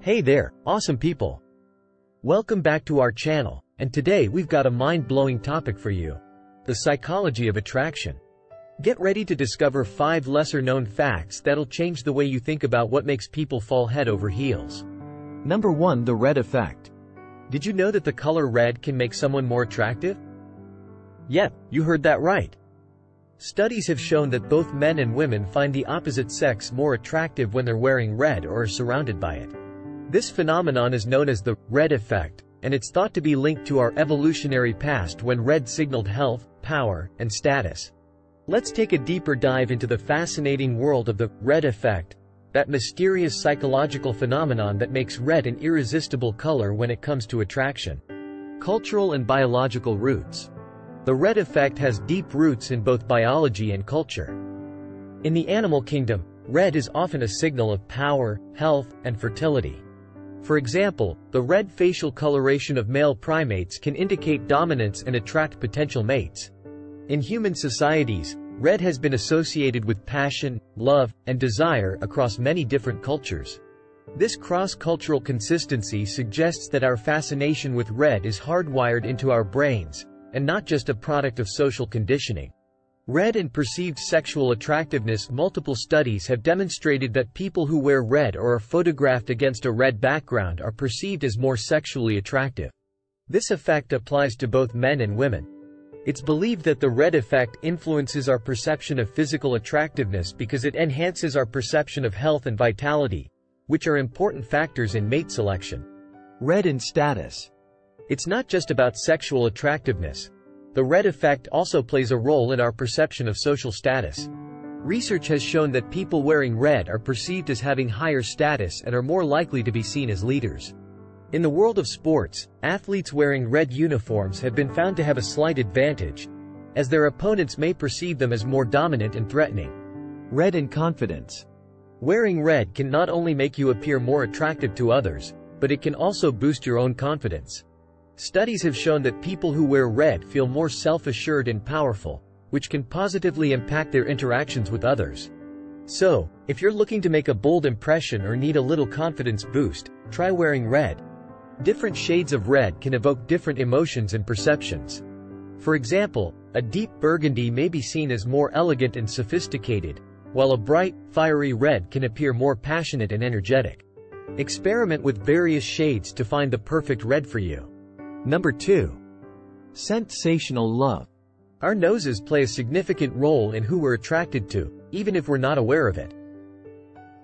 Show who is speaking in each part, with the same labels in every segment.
Speaker 1: Hey there, awesome people! Welcome back to our channel, and today we've got a mind-blowing topic for you. The psychology of attraction. Get ready to discover 5 lesser-known facts that'll change the way you think about what makes people fall head over heels. Number 1. The red effect. Did you know that the color red can make someone more attractive? Yep, you heard that right. Studies have shown that both men and women find the opposite sex more attractive when they're wearing red or are surrounded by it. This phenomenon is known as the red effect, and it's thought to be linked to our evolutionary past when red signaled health, power, and status. Let's take a deeper dive into the fascinating world of the red effect, that mysterious psychological phenomenon that makes red an irresistible color when it comes to attraction. Cultural and biological roots. The red effect has deep roots in both biology and culture. In the animal kingdom, red is often a signal of power, health, and fertility. For example, the red facial coloration of male primates can indicate dominance and attract potential mates. In human societies, red has been associated with passion, love, and desire across many different cultures. This cross-cultural consistency suggests that our fascination with red is hardwired into our brains, and not just a product of social conditioning. Red and perceived sexual attractiveness. Multiple studies have demonstrated that people who wear red or are photographed against a red background are perceived as more sexually attractive. This effect applies to both men and women. It's believed that the red effect influences our perception of physical attractiveness because it enhances our perception of health and vitality, which are important factors in mate selection. Red and status. It's not just about sexual attractiveness. The red effect also plays a role in our perception of social status. Research has shown that people wearing red are perceived as having higher status and are more likely to be seen as leaders. In the world of sports, athletes wearing red uniforms have been found to have a slight advantage, as their opponents may perceive them as more dominant and threatening. Red and confidence. Wearing red can not only make you appear more attractive to others, but it can also boost your own confidence. Studies have shown that people who wear red feel more self-assured and powerful, which can positively impact their interactions with others. So, if you're looking to make a bold impression or need a little confidence boost, try wearing red. Different shades of red can evoke different emotions and perceptions. For example, a deep burgundy may be seen as more elegant and sophisticated, while a bright, fiery red can appear more passionate and energetic. Experiment with various shades to find the perfect red for you. Number 2. Scent-sational love. Our noses play a significant role in who we're attracted to, even if we're not aware of it.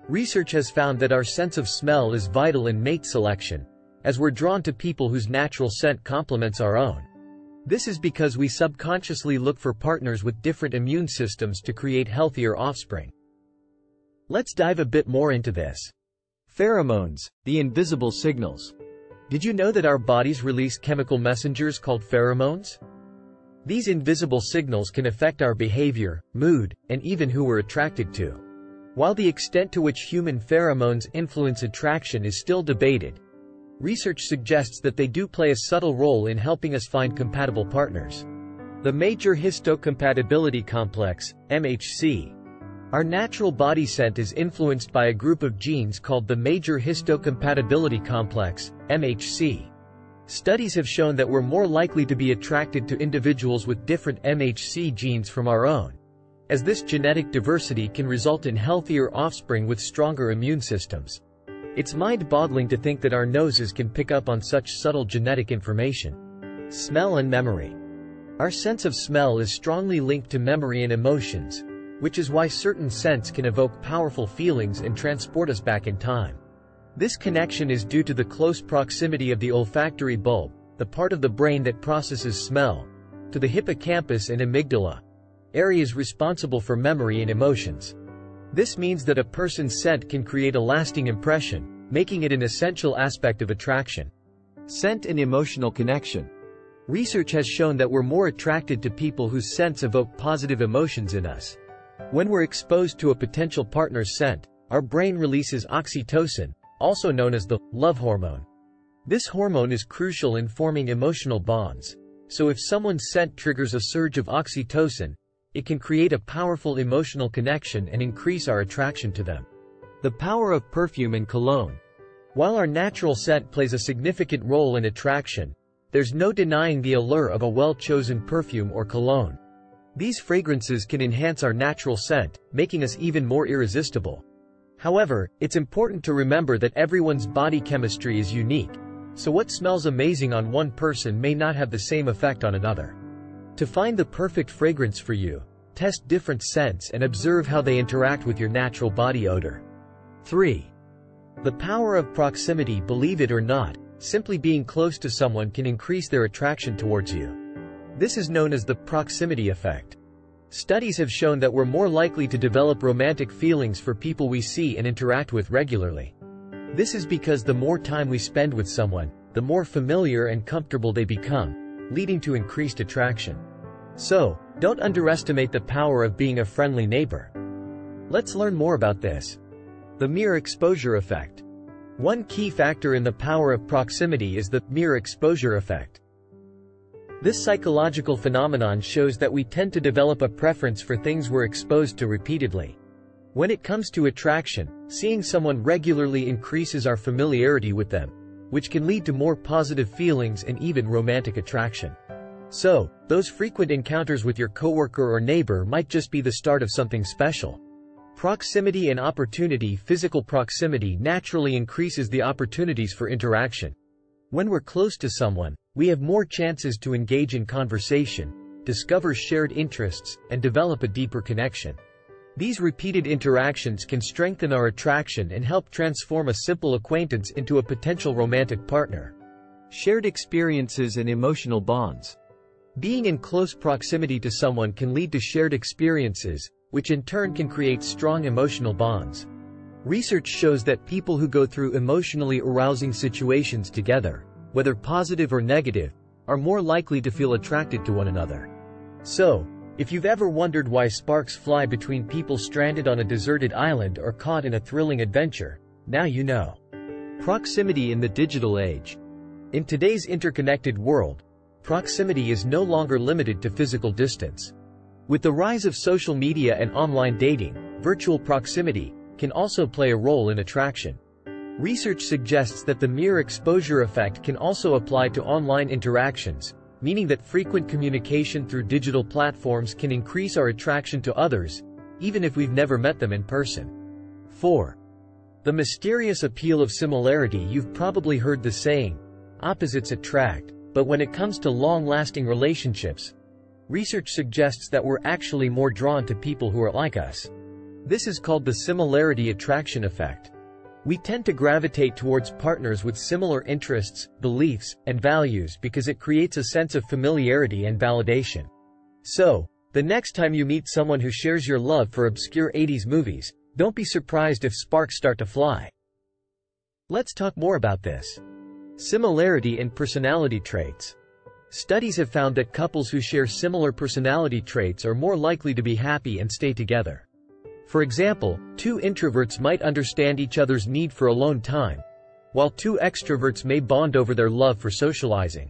Speaker 1: Research has found that our sense of smell is vital in mate selection, as we're drawn to people whose natural scent complements our own. This is because we subconsciously look for partners with different immune systems to create healthier offspring. Let's dive a bit more into this. Pheromones, the invisible signals. Did you know that our bodies release chemical messengers called pheromones? These invisible signals can affect our behavior, mood, and even who we're attracted to. While the extent to which human pheromones influence attraction is still debated, research suggests that they do play a subtle role in helping us find compatible partners. The major histocompatibility complex, MHC. Our natural body scent is influenced by a group of genes called the major histocompatibility complex, MHC. Studies have shown that we're more likely to be attracted to individuals with different MHC genes from our own, as this genetic diversity can result in healthier offspring with stronger immune systems. It's mind-boggling to think that our noses can pick up on such subtle genetic information. Smell and memory. Our sense of smell is strongly linked to memory and emotions, which is why certain scents can evoke powerful feelings and transport us back in time. This connection is due to the close proximity of the olfactory bulb, the part of the brain that processes smell, to the hippocampus and amygdala, areas responsible for memory and emotions. This means that a person's scent can create a lasting impression, making it an essential aspect of attraction. Scent and emotional connection. Research has shown that we're more attracted to people whose scents evoke positive emotions in us. When we're exposed to a potential partner's scent, our brain releases oxytocin, also known as the love hormone. This hormone is crucial in forming emotional bonds, so if someone's scent triggers a surge of oxytocin, it can create a powerful emotional connection and increase our attraction to them. The power of perfume and cologne. While our natural scent plays a significant role in attraction, there's no denying the allure of a well-chosen perfume or cologne. These fragrances can enhance our natural scent, making us even more irresistible. However, it's important to remember that everyone's body chemistry is unique, so what smells amazing on one person may not have the same effect on another. To find the perfect fragrance for you, test different scents and observe how they interact with your natural body odor. 3. The power of proximity. Believe it or not, simply being close to someone can increase their attraction towards you. This is known as the proximity effect. Studies have shown that we're more likely to develop romantic feelings for people we see and interact with regularly. This is because the more time we spend with someone, the more familiar and comfortable they become, leading to increased attraction. So, don't underestimate the power of being a friendly neighbor. Let's learn more about this. The mere exposure effect. One key factor in the power of proximity is the mere exposure effect. This psychological phenomenon shows that we tend to develop a preference for things we're exposed to repeatedly. When it comes to attraction, seeing someone regularly increases our familiarity with them, which can lead to more positive feelings and even romantic attraction. So, those frequent encounters with your coworker or neighbor might just be the start of something special. Proximity and opportunity. Physical proximity naturally increases the opportunities for interaction. When we're close to someone, we have more chances to engage in conversation, discover shared interests, and develop a deeper connection. These repeated interactions can strengthen our attraction and help transform a simple acquaintance into a potential romantic partner. Shared experiences and emotional bonds. Being in close proximity to someone can lead to shared experiences, which in turn can create strong emotional bonds. Research shows that people who go through emotionally arousing situations together, whether positive or negative, are more likely to feel attracted to one another. So, if you've ever wondered why sparks fly between people stranded on a deserted island or caught in a thrilling adventure, now you know. Proximity in the digital age. In today's interconnected world, proximity is no longer limited to physical distance. With the rise of social media and online dating, virtual proximity can also play a role in attraction. Research suggests that the mere exposure effect can also apply to online interactions, meaning that frequent communication through digital platforms can increase our attraction to others, even if we've never met them in person. 4. The mysterious appeal of similarity. You've probably heard the saying, opposites attract, but when it comes to long-lasting relationships, research suggests that we're actually more drawn to people who are like us. This is called the similarity attraction effect. We tend to gravitate towards partners with similar interests, beliefs, and values because it creates a sense of familiarity and validation. So, the next time you meet someone who shares your love for obscure 80s movies, don't be surprised if sparks start to fly. Let's talk more about this. Similarity in personality traits. Studies have found that couples who share similar personality traits are more likely to be happy and stay together. For example, two introverts might understand each other's need for alone time, while two extroverts may bond over their love for socializing.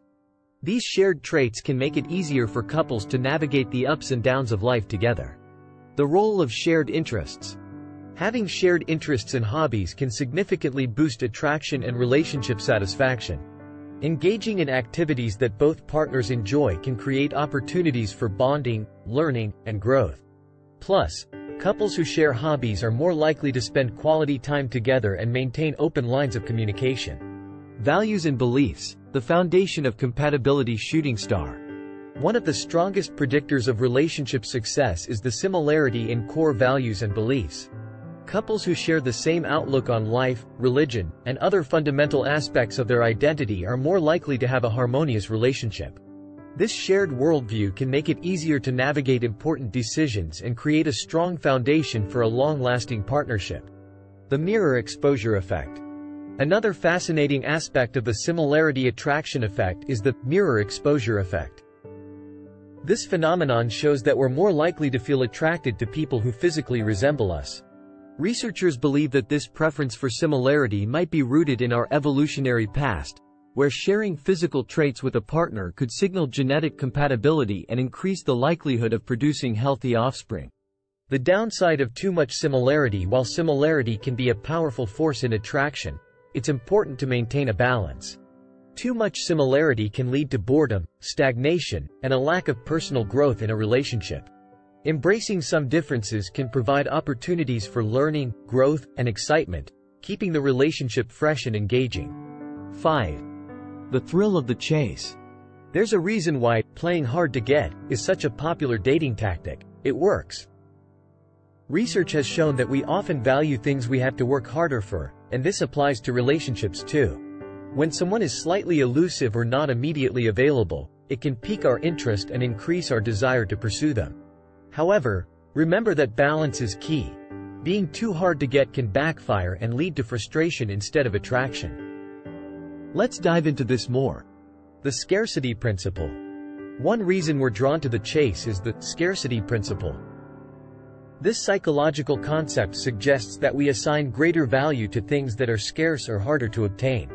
Speaker 1: These shared traits can make it easier for couples to navigate the ups and downs of life together. The role of shared interests. Having shared interests and hobbies can significantly boost attraction and relationship satisfaction. Engaging in activities that both partners enjoy can create opportunities for bonding, learning, and growth. Plus, couples who share hobbies are more likely to spend quality time together and maintain open lines of communication. Values and beliefs, the foundation of compatibility. Shooting star. One of the strongest predictors of relationship success is the similarity in core values and beliefs. Couples who share the same outlook on life, religion, and other fundamental aspects of their identity are more likely to have a harmonious relationship. This shared worldview can make it easier to navigate important decisions and create a strong foundation for a long-lasting partnership. The mirror exposure effect. Another fascinating aspect of the similarity attraction effect is the mirror exposure effect. This phenomenon shows that we're more likely to feel attracted to people who physically resemble us. Researchers believe that this preference for similarity might be rooted in our evolutionary past, where sharing physical traits with a partner could signal genetic compatibility and increase the likelihood of producing healthy offspring. The downside of too much similarity. While similarity can be a powerful force in attraction, it's important to maintain a balance. Too much similarity can lead to boredom, stagnation, and a lack of personal growth in a relationship. Embracing some differences can provide opportunities for learning, growth, and excitement, keeping the relationship fresh and engaging. 5. The thrill of the chase. There's a reason why playing hard to get is such a popular dating tactic. It works. Research has shown that we often value things we have to work harder for, and this applies to relationships too. When someone is slightly elusive or not immediately available, it can pique our interest and increase our desire to pursue them. However, remember that balance is key. Being too hard to get can backfire and lead to frustration instead of attraction. Let's dive into this more. The scarcity principle. One reason we're drawn to the chase is the scarcity principle. This psychological concept suggests that we assign greater value to things that are scarce or harder to obtain.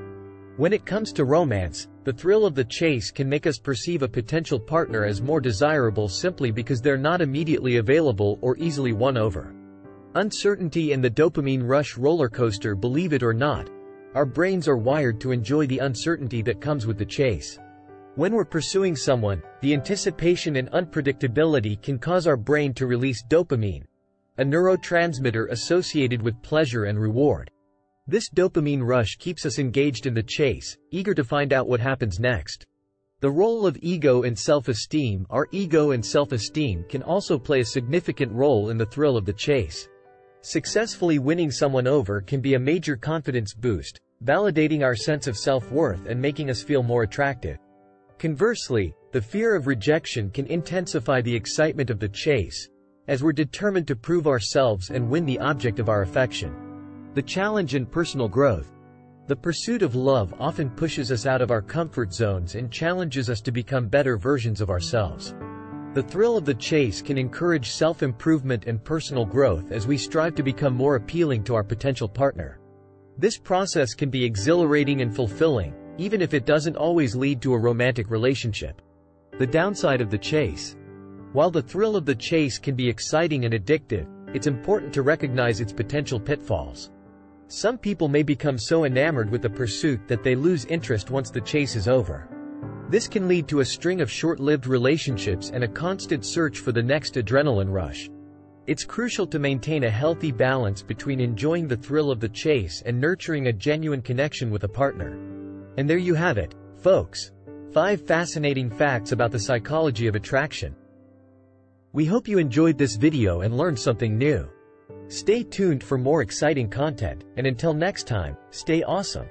Speaker 1: When it comes to romance, the thrill of the chase can make us perceive a potential partner as more desirable simply because they're not immediately available or easily won over. Uncertainty and the dopamine rush roller coaster. Believe it or not, our brains are wired to enjoy the uncertainty that comes with the chase. When we're pursuing someone, the anticipation and unpredictability can cause our brain to release dopamine, a neurotransmitter associated with pleasure and reward. This dopamine rush keeps us engaged in the chase, eager to find out what happens next. The role of ego and self-esteem. Our ego and self-esteem can also play a significant role in the thrill of the chase. Successfully winning someone over can be a major confidence boost, validating our sense of self-worth and making us feel more attractive. Conversely, the fear of rejection can intensify the excitement of the chase, as we're determined to prove ourselves and win the object of our affection. The challenge in personal growth. The pursuit of love often pushes us out of our comfort zones and challenges us to become better versions of ourselves. The thrill of the chase can encourage self-improvement and personal growth as we strive to become more appealing to our potential partner. This process can be exhilarating and fulfilling, even if it doesn't always lead to a romantic relationship. The downside of the chase. While the thrill of the chase can be exciting and addictive, it's important to recognize its potential pitfalls. Some people may become so enamored with the pursuit that they lose interest once the chase is over. This can lead to a string of short-lived relationships and a constant search for the next adrenaline rush. It's crucial to maintain a healthy balance between enjoying the thrill of the chase and nurturing a genuine connection with a partner. And there you have it, folks. 5 fascinating facts about the psychology of attraction. We hope you enjoyed this video and learned something new. Stay tuned for more exciting content, and until next time, stay awesome.